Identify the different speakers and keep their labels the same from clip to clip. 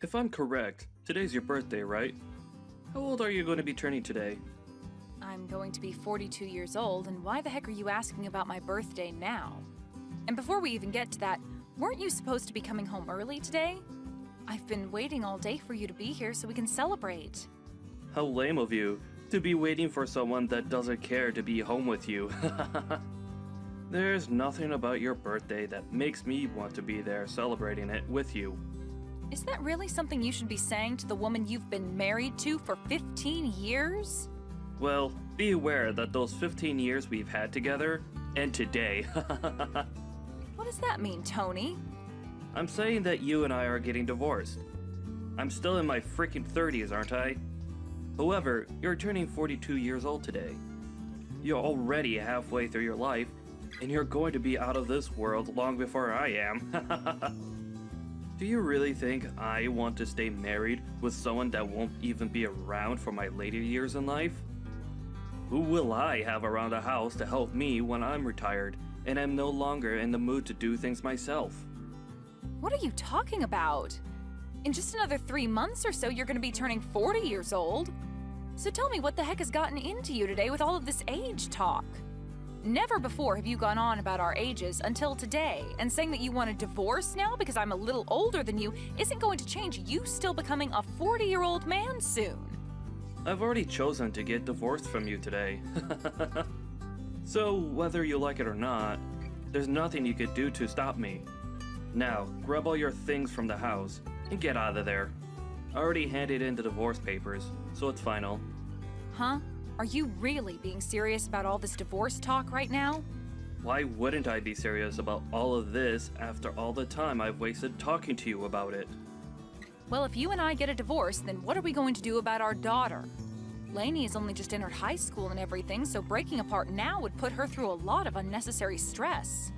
Speaker 1: If I'm correct, today's your birthday, right? How old are you going to be turning today?
Speaker 2: I'm going to be 42 years old, and why the heck are you asking about my birthday now? And before we even get to that, weren't you supposed to be coming home early today? I've been waiting all day for you to be here so we can celebrate.
Speaker 1: How lame of you to be waiting for someone that doesn't care to be home with you. There's nothing about your birthday that makes me want to be there celebrating it with you.
Speaker 2: Is that really something you should be saying to the woman you've been married to for 15 years?
Speaker 1: Well, be aware that those 15 years we've had together end today.
Speaker 2: What does that mean, Tony?
Speaker 1: I'm saying that you and I are getting divorced. I'm still in my freaking 30s, aren't I? However, you're turning 42 years old today. You're already halfway through your life, and you're going to be out of this world long before I am. Do you really think I want to stay married with someone that won't even be around for my later years in life? Who will I have around the house to help me when I'm retired and I'm no longer in the mood to do things myself?
Speaker 2: What are you talking about? In just another 3 months or so, you're going to be turning 40 years old. So tell me, what the heck has gotten into you today with all of this age talk? Never before have you gone on about our ages until today, and saying that you want a divorce now because I'm a little older than you isn't going to change you still becoming a 40-year-old man soon.
Speaker 1: I've already chosen to get divorced from you today. So, whether you like it or not, there's nothing you could do to stop me. Now, grab all your things from the house and get out of there. I already handed in the divorce papers, so it's final.
Speaker 2: Huh? Are you really being serious about all this divorce talk right now?
Speaker 1: Why wouldn't I be serious about all of this after all the time I've wasted talking to you about it?
Speaker 2: Well, if you and I get a divorce, then what are we going to do about our daughter? Lainey has only just entered high school and everything, so breaking apart now would put her through a lot of unnecessary stress.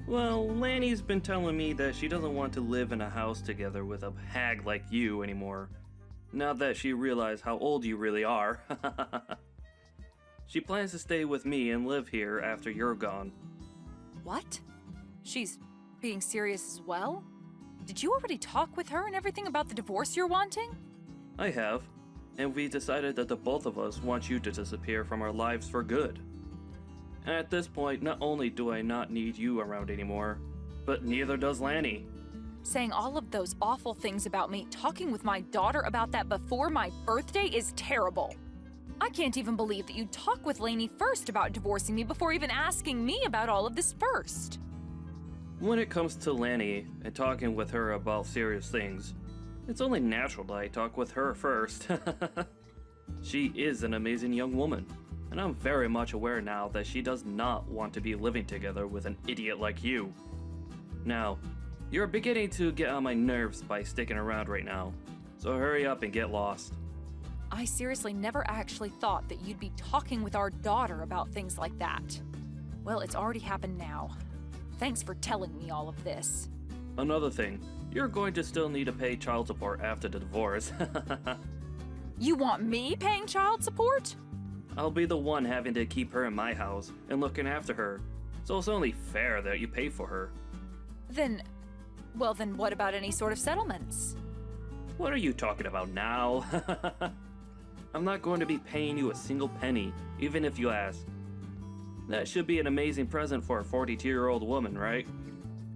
Speaker 1: Well, Lanny's been telling me that she doesn't want to live in a house together with a hag like you anymore. Now that she realized how old you really are. She plans to stay with me and live here after you're gone.
Speaker 2: What? She's being serious as well? Did you already talk with her and everything about the divorce you're wanting?
Speaker 1: I have, and we decided that the both of us want you to disappear from our lives for good. And at this point, not only do I not need you around anymore, but neither does Lanny.
Speaker 2: Saying all of those awful things about me, talking with my daughter about that before my birthday is terrible. I can't even believe that you'd talk with Lainey first about divorcing me before even asking me about all of this first.
Speaker 1: When it comes to Lanny and talking with her about serious things, it's only natural that I talk with her first. She is an amazing young woman, and I'm very much aware now that she does not want to be living together with an idiot like you. Now, you're beginning to get on my nerves by sticking around right now, so hurry up and get lost.
Speaker 2: I seriously never actually thought that you'd be talking with our daughter about things like that. Well, it's already happened now. Thanks for telling me all of this.
Speaker 1: Another thing, you're going to still need to pay child support after the divorce.
Speaker 2: You want me paying child support?
Speaker 1: I'll be the one having to keep her in my house and looking after her, so it's only fair that you pay for her.
Speaker 2: Then what about any sort of settlements?
Speaker 1: What are you talking about now? I'm not going to be paying you a single penny, even if you ask. That should be an amazing present for a 42-year-old woman, right?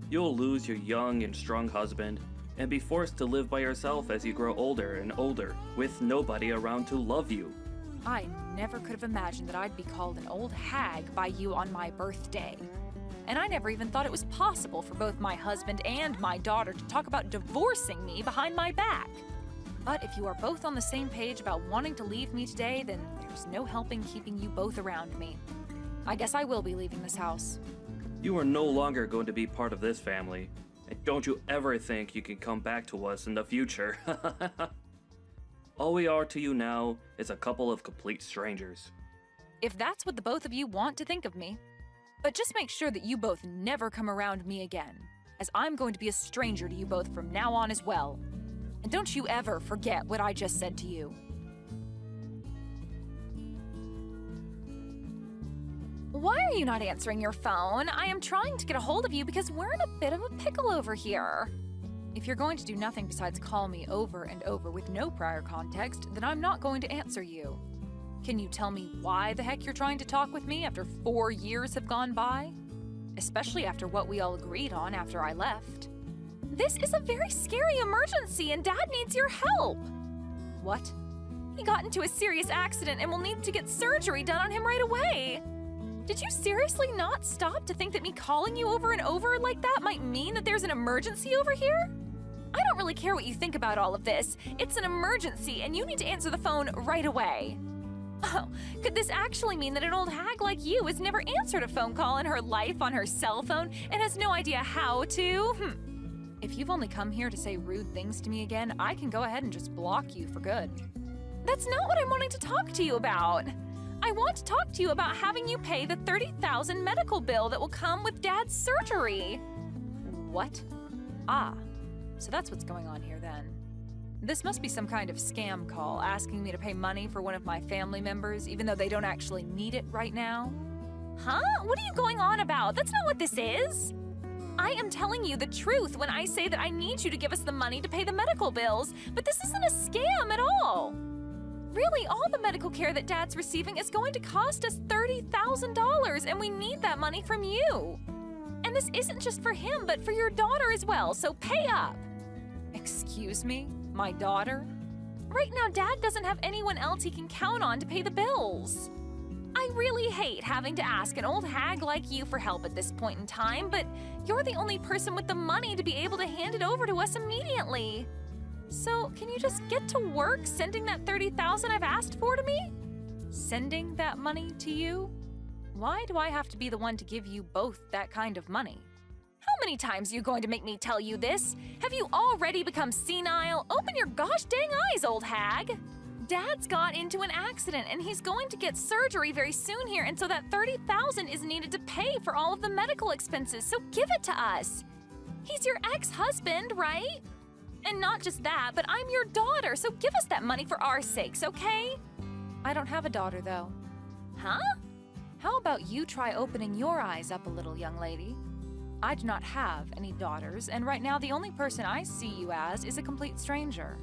Speaker 1: You'll lose your young and strong husband and be forced to live by yourself as you grow older and older, with nobody around to love you.
Speaker 2: I never could have imagined that I'd be called an old hag by you on my birthday. And I never even thought it was possible for both my husband and my daughter to talk about divorcing me behind my back. But if you are both on the same page about wanting to leave me today, then there's no helping keeping you both around me. I guess I will be leaving this house.
Speaker 1: You are no longer going to be part of this family, and don't you ever think you can come back to us in the future. All we are to you now is a couple of complete strangers.
Speaker 2: If that's what the both of you want to think of me. But just make sure that you both never come around me again, as I'm going to be a stranger to you both from now on as well. And don't you ever forget what I just said to you. Why are you not answering your phone? I am trying to get a hold of you because we're in a bit of a pickle over here. If you're going to do nothing besides call me over and over with no prior context, then I'm not going to answer you. Can you tell me why the heck you're trying to talk with me after 4 years have gone by? Especially after what we all agreed on after I left. This is a very scary emergency and Dad needs your help! What? He got into a serious accident and will need to get surgery done on him right away! Did you seriously not stop to think that me calling you over and over like that might mean that there's an emergency over here? I don't really care what you think about all of this. It's an emergency and you need to answer the phone right away. Oh, could this actually mean that an old hag like you has never answered a phone call in her life on her cell phone and has no idea how to? If you've only come here to say rude things to me again, I can go ahead and just block you for good. That's not what I'm wanting to talk to you about. I want to talk to you about having you pay the $30,000 medical bill that will come with Dad's surgery. What? Ah, so that's what's going on here then. This must be some kind of scam call asking me to pay money for one of my family members even though they don't actually need it right now. Huh? What are you going on about? That's not what this is. I am telling you the truth when I say that I need you to give us the money to pay the medical bills, but this isn't a scam at all. Really, all the medical care that Dad's receiving is going to cost us $30,000, and we need that money from you. And this isn't just for him, but for your daughter as well, so pay up. Excuse me? My daughter? Right now, Dad doesn't have anyone else he can count on to pay the bills. I really hate having to ask an old hag like you for help at this point in time, but you're the only person with the money to be able to hand it over to us immediately. So, can you just get to work sending that $30,000 I've asked for to me? Sending that money to you? Why do I have to be the one to give you both that kind of money? How many times are you going to make me tell you this? Have you already become senile? Open your gosh dang eyes, old hag! Dad's got into an accident and he's going to get surgery very soon here, and so that $30,000 is needed to pay for all of the medical expenses, so give it to us. He's your ex-husband, right? And not just that, but I'm your daughter, so give us that money for our sakes, okay? I don't have a daughter, though. Huh? How about you try opening your eyes up a little, young lady? I do not have any daughters, and right now the only person I see you as is a complete stranger.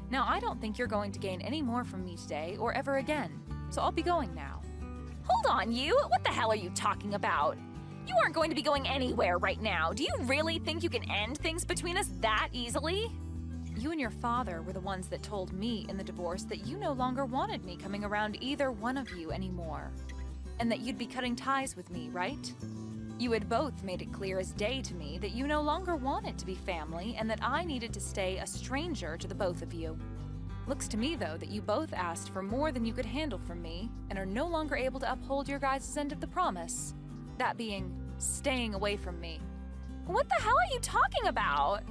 Speaker 2: Now, I don't think you're going to gain any more from me today or ever again, so I'll be going now. Hold on, you! What the hell are you talking about? You aren't going to be going anywhere right now. Do you really think you can end things between us that easily? You and your father were the ones that told me in the divorce that you no longer wanted me coming around either one of you anymore, and that you'd be cutting ties with me, right? You had both made it clear as day to me that you no longer wanted to be family and that I needed to stay a stranger to the both of you. Looks to me, though, that you both asked for more than you could handle from me and are no longer able to uphold your guys' end of the promise. That being, staying away from me. What the hell are you talking about?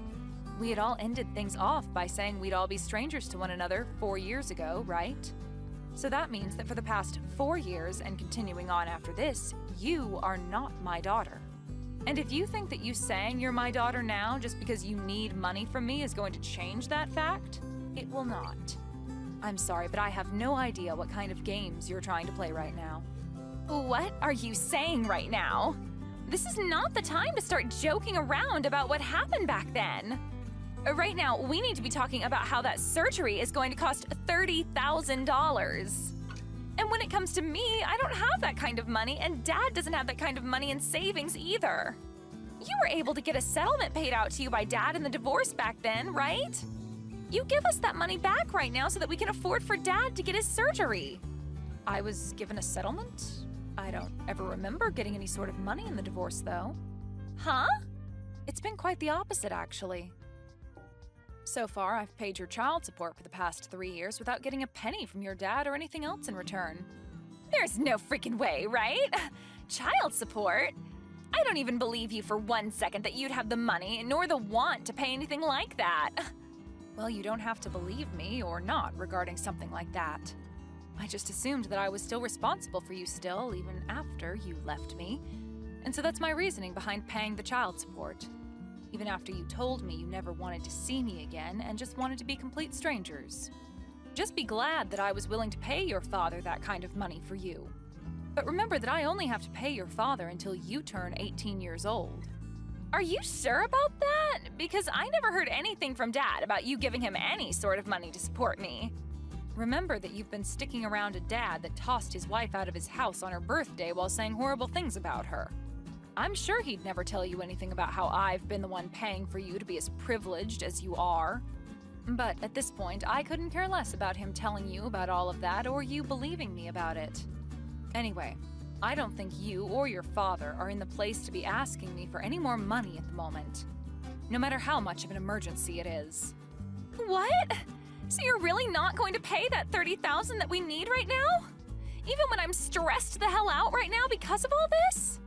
Speaker 2: We had all ended things off by saying we'd all be strangers to one another 4 years ago, right? So that means that for the past 4 years and continuing on after this, you are not my daughter. And if you think that you saying you're my daughter now just because you need money from me is going to change that fact, it will not. I'm sorry, but I have no idea what kind of games you're trying to play right now. What are you saying right now? This is not the time to start joking around about what happened back then. Right now, we need to be talking about how that surgery is going to cost $30,000. And when it comes to me, I don't have that kind of money, and Dad doesn't have that kind of money in savings either. You were able to get a settlement paid out to you by Dad in the divorce back then, right? You give us that money back right now so that we can afford for Dad to get his surgery. I was given a settlement? I don't ever remember getting any sort of money in the divorce, though. Huh? It's been quite the opposite, actually. So far, I've paid your child support for the past 3 years without getting a penny from your dad or anything else in return. There's no freaking way, right? Child support? I don't even believe you for 1 second that you'd have the money nor the want to pay anything like that. Well, you don't have to believe me or not regarding something like that. I just assumed that I was still responsible for you still, even after you left me. And so that's my reasoning behind paying the child support. Even after you told me you never wanted to see me again and just wanted to be complete strangers. Just be glad that I was willing to pay your father that kind of money for you. But remember that I only have to pay your father until you turn 18 years old. Are you sure about that? Because I never heard anything from Dad about you giving him any sort of money to support me. Remember that you've been sticking around a dad that tossed his wife out of his house on her birthday while saying horrible things about her. I'm sure he'd never tell you anything about how I've been the one paying for you to be as privileged as you are. But at this point, I couldn't care less about him telling you about all of that or you believing me about it. Anyway, I don't think you or your father are in the place to be asking me for any more money at the moment, no matter how much of an emergency it is. What? So you're really not going to pay that $30,000 that we need right now? Even when I'm stressed the hell out right now because of all this?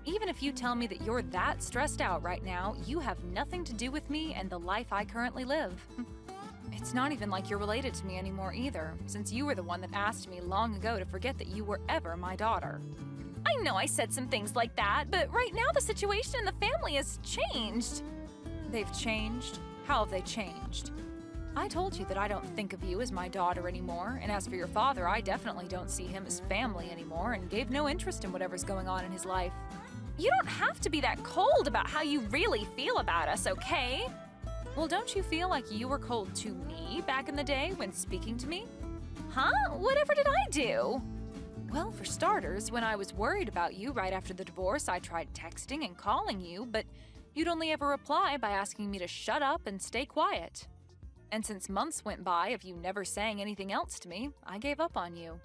Speaker 2: Even if you tell me that you're that stressed out right now, you have nothing to do with me and the life I currently live. It's not even like you're related to me anymore either, since you were the one that asked me long ago to forget that you were ever my daughter. I know I said some things like that, but right now the situation in the family has changed. They've changed? How have they changed? I told you that I don't think of you as my daughter anymore, and as for your father, I definitely don't see him as family anymore and gave no interest in whatever's going on in his life. You don't have to be that cold about how you really feel about us, okay? Well, don't you feel like you were cold to me back in the day when speaking to me? Huh? Whatever did I do? Well, for starters, when I was worried about you right after the divorce, I tried texting and calling you, but you'd only ever reply by asking me to shut up and stay quiet. And since months went by of you never saying anything else to me, I gave up on you.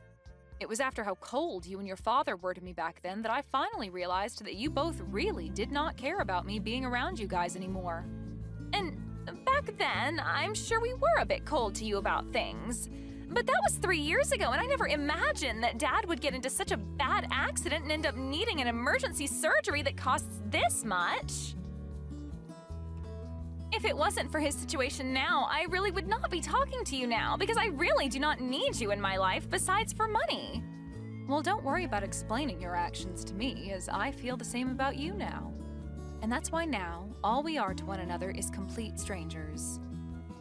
Speaker 2: It was after how cold you and your father were to me back then that I finally realized that you both really did not care about me being around you guys anymore. And back then, I'm sure we were a bit cold to you about things. But that was 3 years ago, and I never imagined that Dad would get into such a bad accident and end up needing an emergency surgery that costs this much. If it wasn't for his situation now, I really would not be talking to you now, because I really do not need you in my life besides for money. Well, don't worry about explaining your actions to me, as I feel the same about you now. And that's why now, all we are to one another is complete strangers.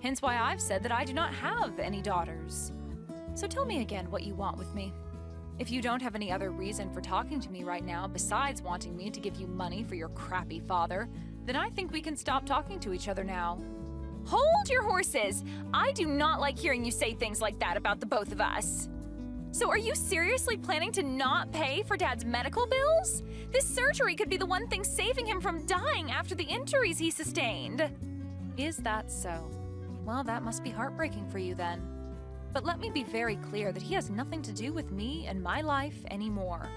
Speaker 2: Hence why I've said that I do not have any daughters. So tell me again what you want with me. If you don't have any other reason for talking to me right now besides wanting me to give you money for your crappy father, then I think we can stop talking to each other now. Hold your horses! I do not like hearing you say things like that about the both of us. So are you seriously planning to not pay for Dad's medical bills? This surgery could be the one thing saving him from dying after the injuries he sustained. Is that so? Well, that must be heartbreaking for you then. But let me be very clear that he has nothing to do with me and my life anymore.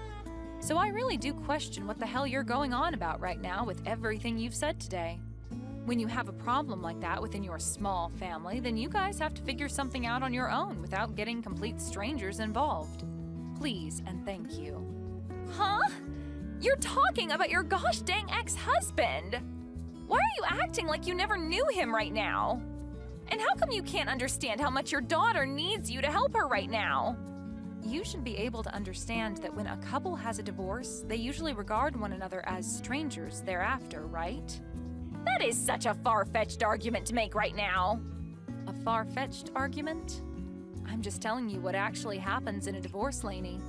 Speaker 2: So I really do question what the hell you're going on about right now with everything you've said today. When you have a problem like that within your small family, then you guys have to figure something out on your own without getting complete strangers involved. Please and thank you. Huh? You're talking about your gosh dang ex-husband! Why are you acting like you never knew him right now? And how come you can't understand how much your daughter needs you to help her right now? You should be able to understand that when a couple has a divorce, they usually regard one another as strangers thereafter, right? That is such a far-fetched argument to make right now. A far-fetched argument? I'm just telling you what actually happens in a divorce, Lainey.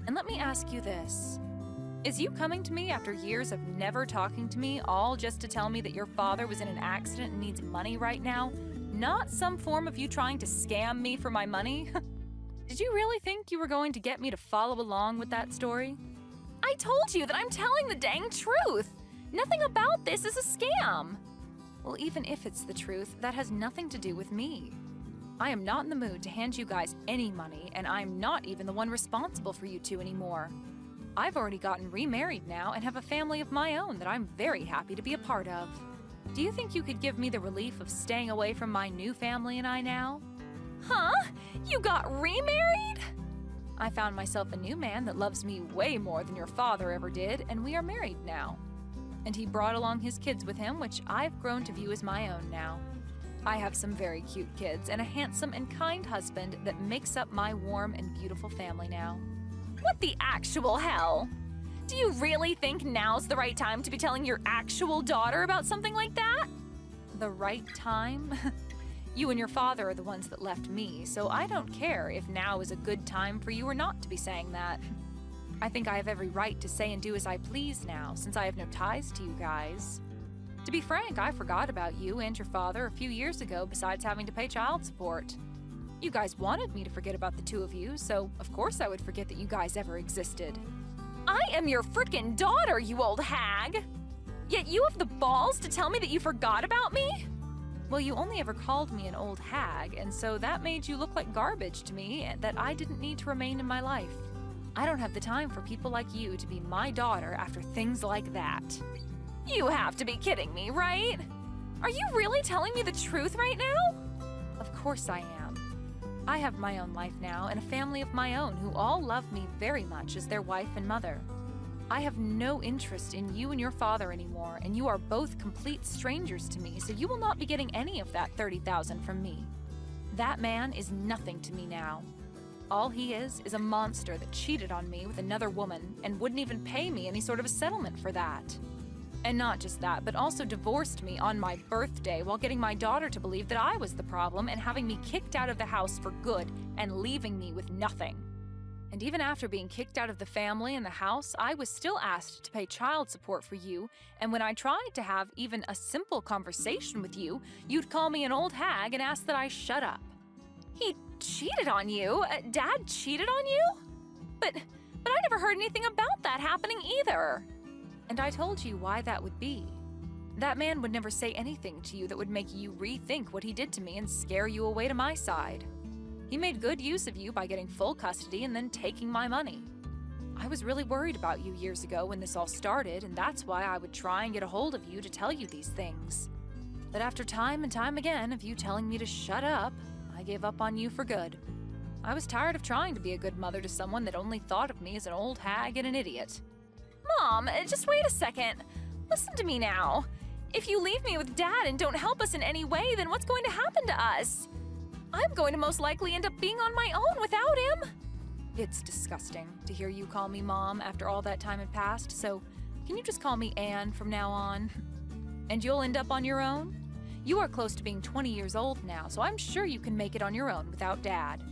Speaker 2: And let me ask you this. Is you coming to me after years of never talking to me, all just to tell me that your father was in an accident and needs money right now, not some form of you trying to scam me for my money? Did you really think you were going to get me to follow along with that story? I told you that I'm telling the dang truth. Nothing about this is a scam. Well, even if it's the truth, that has nothing to do with me. I am not in the mood to hand you guys any money, and I'm not even the one responsible for you two anymore. I've already gotten remarried now and have a family of my own that I'm very happy to be a part of. Do you think you could give me the relief of staying away from my new family and I now? Huh? You got remarried? I found myself a new man that loves me way more than your father ever did, and we are married now. And he brought along his kids with him, which I've grown to view as my own now. I have some very cute kids and a handsome and kind husband that makes up my warm and beautiful family now. What the actual hell? Do you really think now's the right time to be telling your actual daughter about something like that? The right time? You and your father are the ones that left me, so I don't care if now is a good time for you or not to be saying that. I think I have every right to say and do as I please now, since I have no ties to you guys. To be frank, I forgot about you and your father a few years ago besides having to pay child support. You guys wanted me to forget about the two of you, so of course I would forget that you guys ever existed. I am your frickin' daughter, you old hag! Yet you have the balls to tell me that you forgot about me? Well, you only ever called me an old hag, and so that made you look like garbage to me that I didn't need to remain in my life. I don't have the time for people like you to be my daughter after things like that. You have to be kidding me, right? Are you really telling me the truth right now? Of course I am. I have my own life now and a family of my own who all love me very much as their wife and mother. I have no interest in you and your father anymore, and you are both complete strangers to me, so you will not be getting any of that $30,000 from me. That man is nothing to me now. All he is a monster that cheated on me with another woman and wouldn't even pay me any sort of a settlement for that. And not just that, but also divorced me on my birthday while getting my daughter to believe that I was the problem and having me kicked out of the house for good and leaving me with nothing. And even after being kicked out of the family and the house, I was still asked to pay child support for you, and when I tried to have even a simple conversation with you, you'd call me an old hag and ask that I shut up. He cheated on you? Dad cheated on you? But I never heard anything about that happening either. And I told you why that would be. That man would never say anything to you that would make you rethink what he did to me and scare you away to my side. He made good use of you by getting full custody and then taking my money. I was really worried about you years ago when this all started, and that's why I would try and get a hold of you to tell you these things. But after time and time again of you telling me to shut up, I gave up on you for good. I was tired of trying to be a good mother to someone that only thought of me as an old hag and an idiot. Mom, just wait a second. Listen to me now. If you leave me with Dad and don't help us in any way, then what's going to happen to us? I'm going to most likely end up being on my own without him. It's disgusting to hear you call me Mom after all that time had passed, so can you just call me Anne from now on? And you'll end up on your own? You are close to being 20 years old now, so I'm sure you can make it on your own without Dad.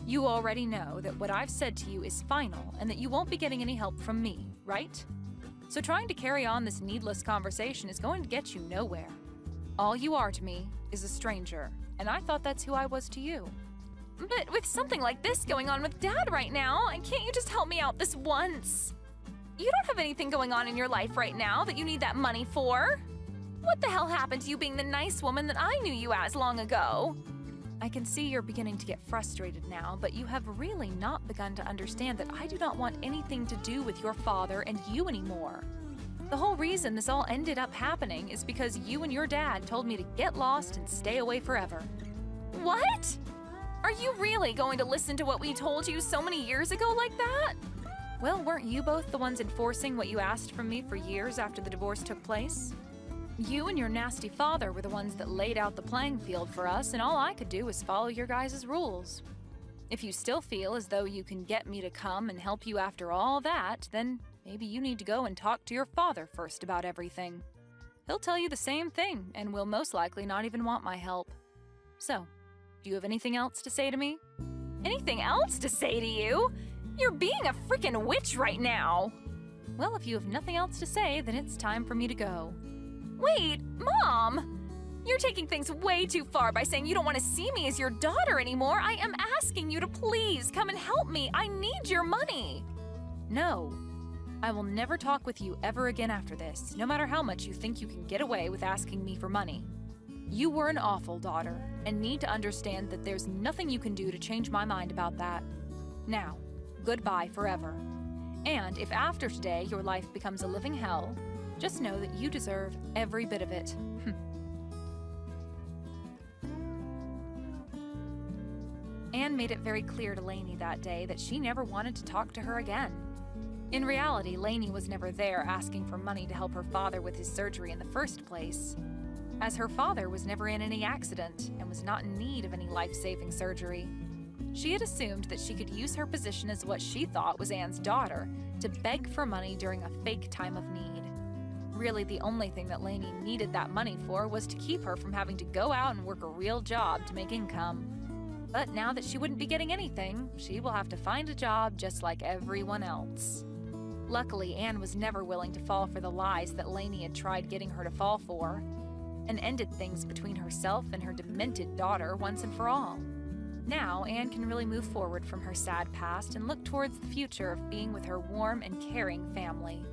Speaker 2: You already know that what I've said to you is final and that you won't be getting any help from me, right? So trying to carry on this needless conversation is going to get you nowhere. All you are to me is a stranger, and I thought that's who I was to you. But with something like this going on with Dad right now, can't you just help me out this once? You don't have anything going on in your life right now that you need that money for. What the hell happened to you being the nice woman that I knew you as long ago? I can see you're beginning to get frustrated now, but you have really not begun to understand that I do not want anything to do with your father and you anymore. The whole reason this all ended up happening is because you and your dad told me to get lost and stay away forever. What? Are you really going to listen to what we told you so many years ago like that? Well, weren't you both the ones enforcing what you asked from me for years after the divorce took place? You and your nasty father were the ones that laid out the playing field for us, and all I could do was follow your guys' rules. If you still feel as though you can get me to come and help you after all that, then maybe you need to go and talk to your father first about everything. He'll tell you the same thing, and will most likely not even want my help. So, do you have anything else to say to me? Anything else to say to you? You're being a freaking witch right now! Well, if you have nothing else to say, then it's time for me to go. Wait, Mom! You're taking things way too far by saying you don't want to see me as your daughter anymore. I am asking you to please come and help me. I need your money. No. I will never talk with you ever again after this, no matter how much you think you can get away with asking me for money. You were an awful daughter, and need to understand that there's nothing you can do to change my mind about that. Now, goodbye forever. And if after today your life becomes a living hell, just know that you deserve every bit of it. Anne made it very clear to Lainey that day that she never wanted to talk to her again. In reality, Lainey was never there asking for money to help her father with his surgery in the first place, as her father was never in any accident and was not in need of any life-saving surgery. She had assumed that she could use her position as what she thought was Anne's daughter to beg for money during a fake time of need. Really, the only thing that Lainey needed that money for was to keep her from having to go out and work a real job to make income. But now that she wouldn't be getting anything, she will have to find a job just like everyone else. Luckily, Anne was never willing to fall for the lies that Lainey had tried getting her to fall for, and ended things between herself and her demented daughter once and for all. Now, Anne can really move forward from her sad past and look towards the future of being with her warm and caring family.